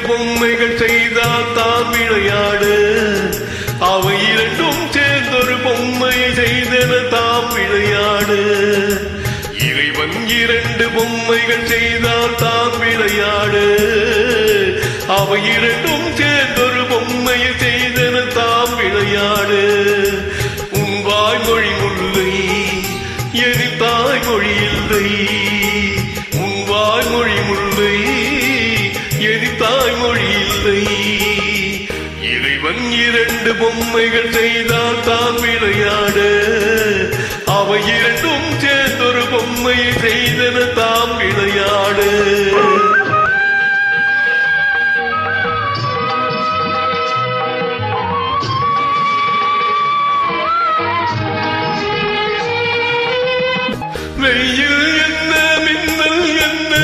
பொம்மைகள் செய்தால் தான் விளையாடு. அவை இரண்டும் சேர்ந்தொரு பொம்மை செய்தன தாம் விளையாடு. இறைவன் இரண்டு பொம்மைகள் செய்தால் தான் விளையாடு. அவை இரண்டும் சேர்ந்தொரு பொம்மை செய்தன தாம் விளையாடு. உன் வாய்மொழி முல்லை என் தாய்மொழி இல்லை. உன் வாய்மொழி முல்லை என் தாய்மொழி இல்லை. இறைவன் இரண்டு பொம்மைகள் செய்தால் தான் விளையாடு. அவை இரண்டும் சேர்ந்தொரு பொம்மையை செய்தன தாம் விளையாடு. வெயில் என்ன மின்னல் என்ன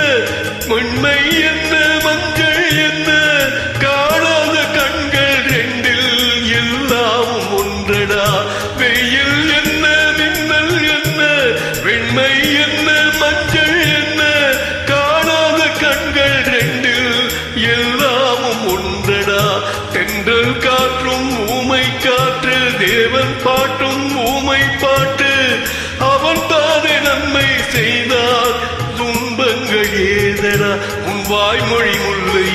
உண்மை என்ன மஞ்சள் என்ன காணாத கண்கள் ரெண்டில் எல்லாம் ஒன்றடா. வெயில் என்ன மின்னல் என்ன வெண்மை என்ன மஞ்சள் என்ன காணாத கண்கள் ரெண்டில் எல்லாம் ஒன்றடா. தென்றல் காற்றும் ஊமை காற்று தேவன் பாட்டும் ஊமை பாட்டு. அவன் தானே நன்மை செய்தார் துன்பங்கள் ஏதடா. உன் வாய்மொழி முல்லை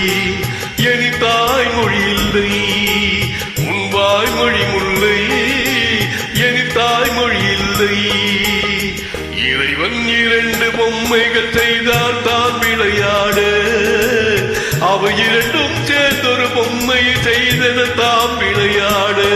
என் தாய்மொழி இல்லை. உன் வாய்மொழி முல்லை என் தாய்மொழி இல்லை. இறைவன் இரண்டு பொம்மைகள் செய்தால் தான் விளையாடு. அவை இரண்டும் சேர்ந்தொரு பொம்மை செய்தன தாம் விளையாடு.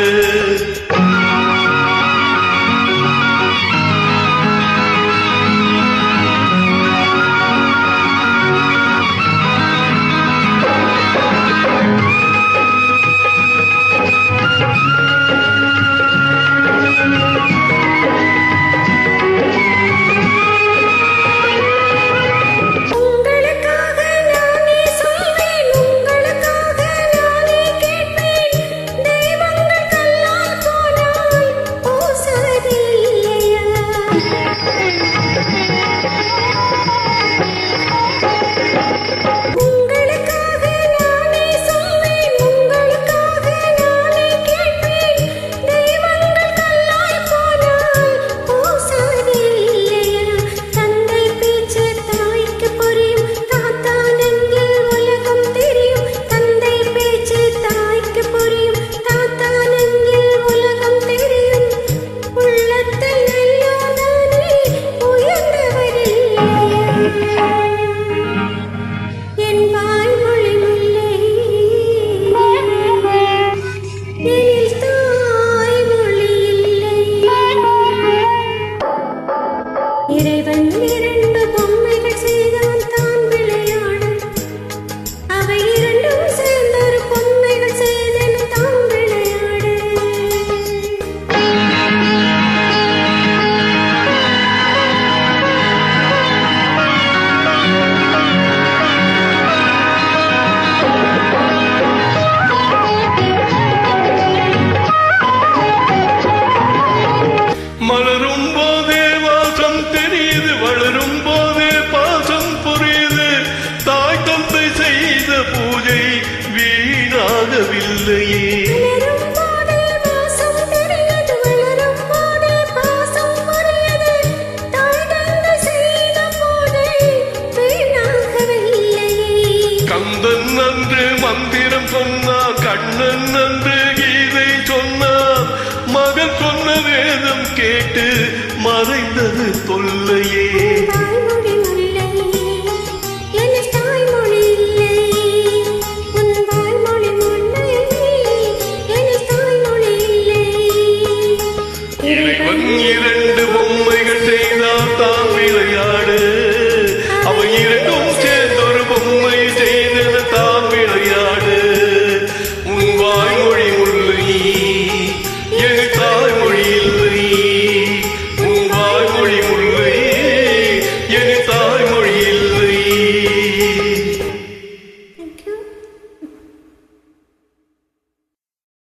இறைவன் இரண்டு பொம்மைகள் செய்தான் தான் விளையாடு. அவை இரண்டும் சேர்ந்தொரு பொம்மைகள் செய்தன தான் விளையாடு. மலரும் போதே வாசம் தெரியுது, வளரும் போதே பாசம் புரியுது. தாய் தந்தை செய்த பூஜை வீணாகவில்லையே. கந்தன் அன்று மந்திரம் சொன்னார், கண்ணன் அன்று கீதை சொன்னார். மகன் சொன்ன வேதம் கேட்டு மறைந்தது தொல்லையே. இறைவன் இரண்டு பொம்மைகள் செய்தால் தான் விளையாடு.